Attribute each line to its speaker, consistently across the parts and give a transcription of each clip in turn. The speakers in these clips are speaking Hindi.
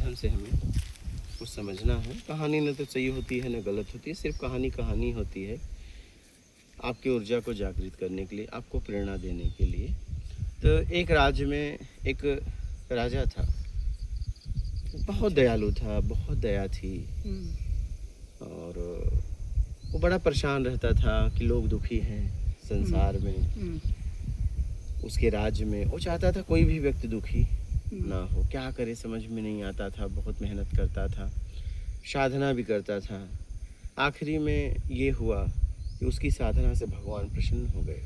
Speaker 1: माध्यम से हमें कुछ समझना है। कहानी न तो सही होती है न गलत होती है, सिर्फ कहानी होती है आपकी ऊर्जा को जागृत करने के लिए, आपको प्रेरणा देने के लिए। तो एक राज्य में एक राजा था, बहुत दयालु था, बहुत दया थी, और वो बड़ा परेशान रहता था कि लोग दुखी हैं संसार में, उसके राज्य में। वो चाहता था कोई भी व्यक्ति दुखी ना हो। क्या करे समझ में नहीं आता था, बहुत मेहनत करता था, साधना भी करता था। आखिरी में ये हुआ कि उसकी साधना से भगवान प्रसन्न हो गए।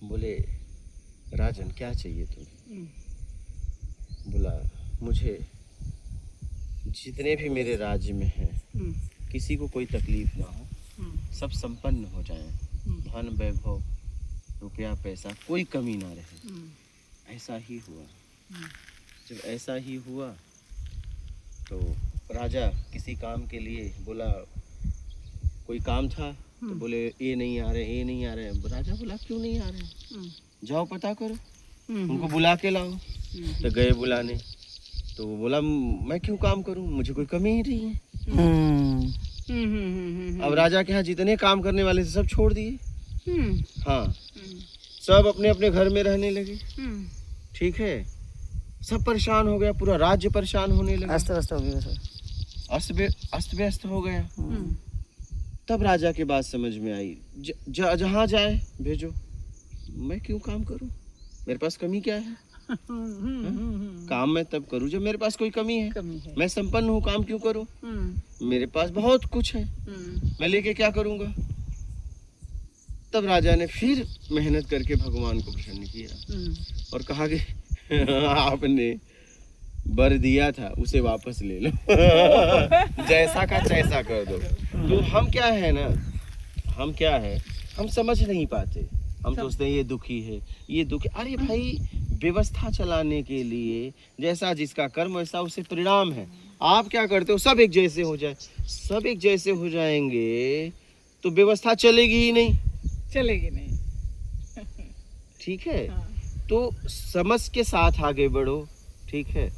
Speaker 1: बोले, राजन क्या चाहिए तुम्हें? बोला, मुझे जितने भी मेरे राज्य में हैं किसी को कोई तकलीफ ना हो, सब संपन्न हो जाएं, धन वैभव रुपया पैसा कोई कमी ना रहे। ऐसा ही हुआ। जब ऐसा ही हुआ तो राजा किसी काम के लिए बोला, कोई काम था तो बोले ये नहीं आ रहे, ये नहीं आ रहे। राजा बोला, क्यों नहीं आ रहे? जाओ पता करो, उनको बुला के लाओ। तो गए बुलाने, तो वो बोला, मैं क्यों काम करूं, मुझे कोई कमी ही नहीं है। अब राजा के यहाँ जितने काम करने वाले थे सब छोड़ दिए। हाँ, सब अपने अपने घर में रहने लगे। ठीक है, सब परेशान हो गया, पूरा राज्य परेशान होने लगा,
Speaker 2: अस्त व्यस्त हो गया,
Speaker 1: अस्त व्यस्त हो गया। तब राजा की बात समझ में आई, जहाँ जाए भेजो, मैं क्यों काम करूं, मेरे पास कमी क्या है? काम मैं तब करूं जब मेरे पास कोई कमी है। मैं संपन्न हूँ, काम क्यों करूं? मेरे पास बहुत कुछ है, मैं लेके क्या करूंगा? तब राजा ने फिर मेहनत करके भगवान को प्रसन्न किया और कहा कि आपने वर दिया था उसे वापस ले लो। जैसा का तैसा कर दो। तो हम क्या है ना, हम समझ नहीं पाते। हम सोचते हैं ये दुखी है, ये दुखी। अरे भाई, व्यवस्था चलाने के लिए जैसा जिसका कर्म वैसा उसे परिणाम है। आप क्या करते हो, सब एक जैसे हो जाए, सब एक जैसे हो जाएंगे तो व्यवस्था चलेगी ही नहीं,
Speaker 3: चलेगी नहीं।
Speaker 1: ठीक है। तो समझ के साथ आगे बढ़ो। ठीक है,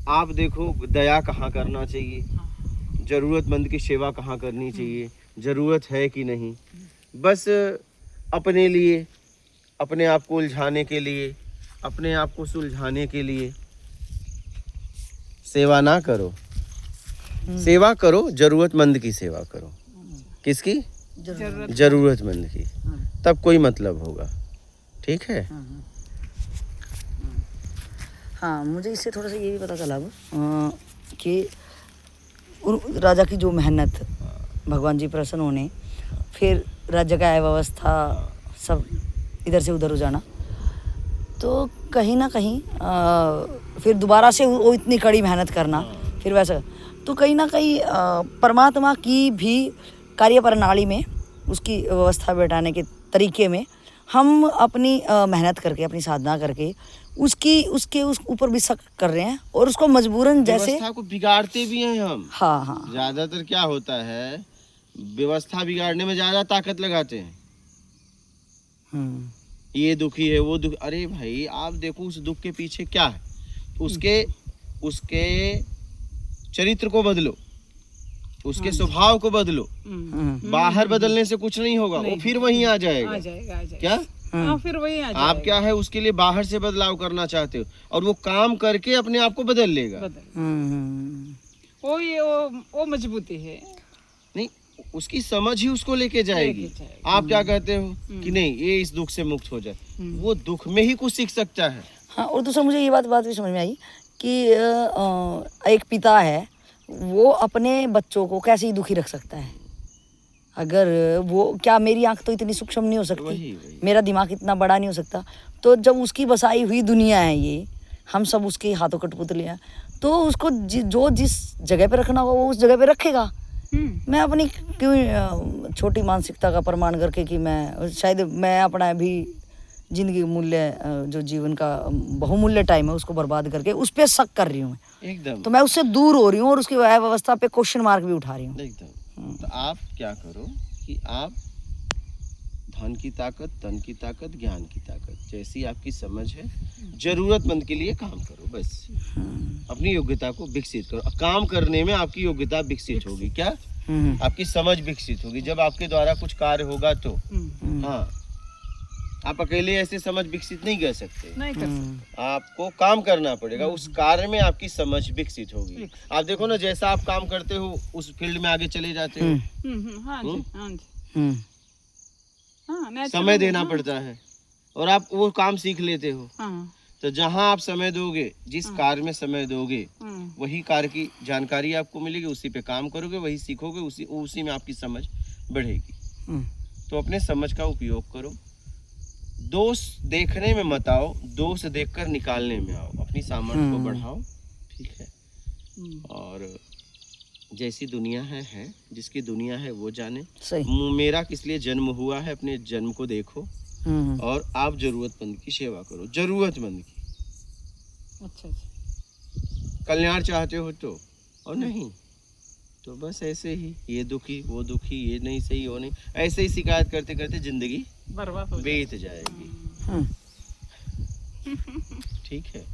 Speaker 1: आप देखो दया कहाँ करना चाहिए, जरूरतमंद की सेवा कहाँ करनी चाहिए, जरूरत है कि नहीं। बस अपने लिए, अपने आप को उलझाने के लिए, अपने आप को सुलझाने के लिए सेवा ना करो। सेवा करो, जरूरतमंद की सेवा करो। किसकी? जरूरतमंद की। तब कोई मतलब होगा। ठीक है।
Speaker 2: हाँ, मुझे इससे थोड़ा सा ये भी पता चला कि राजा की जो मेहनत, भगवान जी प्रसन्न होने, फिर राज्य का व्यवस्था सब इधर से उधर हो जाना, तो कहीं ना कहीं फिर दोबारा से वो इतनी कड़ी मेहनत करना, फिर वैसा, तो कहीं ना कहीं परमात्मा की भी कार्य प्रणाली में, उसकी व्यवस्था बैठाने के तरीके में हम अपनी मेहनत करके, अपनी साधना करके उसके ऊपर भी शक कर रहे हैं और उसको मजबूरन जैसे
Speaker 1: व्यवस्था को बिगाड़ते भी हैं हम।
Speaker 2: हाँ,
Speaker 1: ज्यादातर क्या होता है, व्यवस्था बिगाड़ने में ज्यादा ताकत लगाते हैं। ये दुखी है, वो दुख। अरे भाई, आप देखो उस दुख के पीछे क्या है, उसके चरित्र को बदलो, उसके स्वभाव को बदलो। बाहर बदलने से कुछ नहीं होगा, वो फिर वहीं आ जाएगा। क्या?
Speaker 3: फिर वही आ जाएगा।
Speaker 1: आप क्या है, उसके लिए बाहर से बदलाव करना चाहते हो और वो काम करके अपने आप को बदल लेगा।
Speaker 3: वो मजबूती है
Speaker 1: नहीं, उसकी समझ ही उसको लेके जाएगी। आप क्या कहते हो कि नहीं, ये इस दुख से मुक्त हो जाए, वो दुख में ही कुछ सीख सकता है।
Speaker 2: हाँ, और दूसरा मुझे ये बात भी समझ में आई कि एक पिता है, वो अपने बच्चों को कैसे ही दुखी रख सकता है। अगर वो, क्या मेरी आंख तो इतनी सूक्ष्म नहीं हो सकती,
Speaker 1: वही।
Speaker 2: मेरा दिमाग इतना बड़ा नहीं हो सकता। तो जब उसकी बसाई हुई दुनिया है ये, हम सब उसके हाथों कठपुतलियां हैं, तो उसको जो जिस जगह पे रखना होगा वो उस जगह पे रखेगा। मैं अपनी क्यों छोटी मानसिकता का प्रमाण करके कि मैं अपना भी जिंदगी मूल्य, जो जीवन का बहुमूल्य टाइम है, उसको बर्बाद करके उस पर शक कर रही हूँ
Speaker 1: एकदम।
Speaker 2: तो मैं उससे दूर हो रही हूँ और उसकी व्यवस्था पे क्वेश्चन मार्क भी उठा रही हूँ।
Speaker 1: एकदम। तो आप क्या करो कि आप धन की ताकत, तन की ताकत, ज्ञान की ताकत, जैसी आपकी समझ है जरूरतमंद के लिए काम करो बस। अपनी योग्यता को विकसित करो। काम करने में आपकी योग्यता विकसित होगी। क्या? आपकी समझ विकसित होगी। जब आपके द्वारा कुछ कार्य होगा तो हाँ, आप अकेले ऐसे समझ विकसित नहीं कर सकते।
Speaker 3: नहीं कर सकते।
Speaker 1: आपको काम करना पड़ेगा। उस कार्य में आपकी समझ विकसित होगी। आप देखो ना, जैसा आप काम करते हो उस फील्ड में आगे चले जाते हो।
Speaker 3: हाँ जी, हाँ जी। हाँ, natural
Speaker 1: समय
Speaker 3: है,
Speaker 1: देना
Speaker 3: हाँ।
Speaker 1: पड़ता है और आप वो काम सीख लेते हो।
Speaker 3: हाँ,
Speaker 1: तो जहाँ आप समय दोगे, जिस कार्य में समय दोगे,
Speaker 3: हाँ,
Speaker 1: वही कार्य की जानकारी आपको मिलेगी, उसी पे काम करोगे, वही सीखोगे, उसी में आपकी समझ बढ़ेगी। तो अपने समझ का उपयोग करो। दोष देखने में मत आओ, दोष देखकर निकालने में आओ। अपनी सामर्थ्य को बढ़ाओ। ठीक है। और जैसी दुनिया है, जिसकी दुनिया है वो जाने।
Speaker 2: सही।
Speaker 1: मेरा किस लिए जन्म हुआ है, अपने जन्म को देखो और आप जरूरतमंद की सेवा करो। जरूरतमंद की।
Speaker 3: अच्छा अच्छा।
Speaker 1: कल्याण चाहते हो तो, और नहीं तो बस ऐसे ही, ये दुखी वो दुखी, ये नहीं सही वो नहीं, ऐसे ही शिकायत करते करते जिंदगी
Speaker 3: बर्बाद हो
Speaker 1: बीत जाएगी।
Speaker 2: हाँ।
Speaker 1: ठीक है।